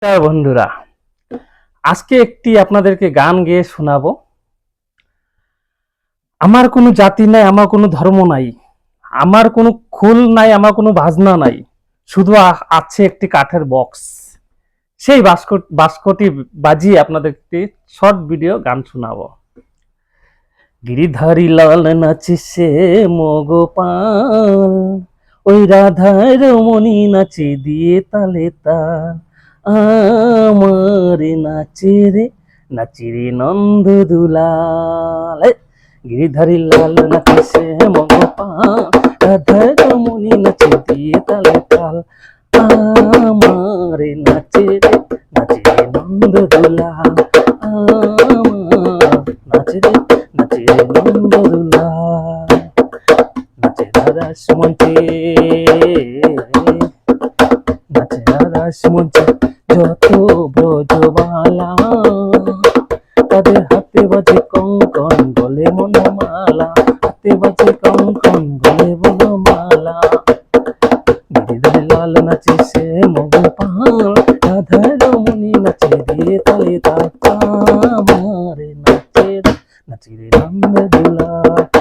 বন্ধুরা, আজকে একটি আপনাদেরকে গান গেয়ে শোনাবো। আমার কোনো জাতি নাই, আমার কোনো ধর্ম নাই, আমার কোনো খুল নাই, আমার কোনো বাজনা নাই, শুধু আছে একটি কাঠের বক্স। সেই বাস্কটি বাজিয়ে আপনাদেরকে শর্ট ভিডিও গান শোনাবো। গিরিধারী লাল নাচিছে মগোপাল, ওই রাধার মনি নাচে দিয়ে তালে তাল। আমার নাচে রে নাচে রে নন্দ দুলাল। গিরিধারী লাল নাচিছে মগোপাল, রাধার মনি নাচে দিয়ে তালে তাল। আমার নাচে রে নন্দ দুলাল। আমার নাচে রে নন্দ দুলাল। নাচে রাস মঞ্চে, নাচে রাস মঞ্চে যত ব্রজবালা, তাদের হাতে বাজে কঙ্কন গলে মনোমালা, হাতে বাজে কঙ্কন গলে মনোমালা। গিরিধারী লাল নাচিছে মগোপাল, রাধার মনি নাচে দিয়ে তালে তাল। আমার নাচে রে নন্দ দুলাল।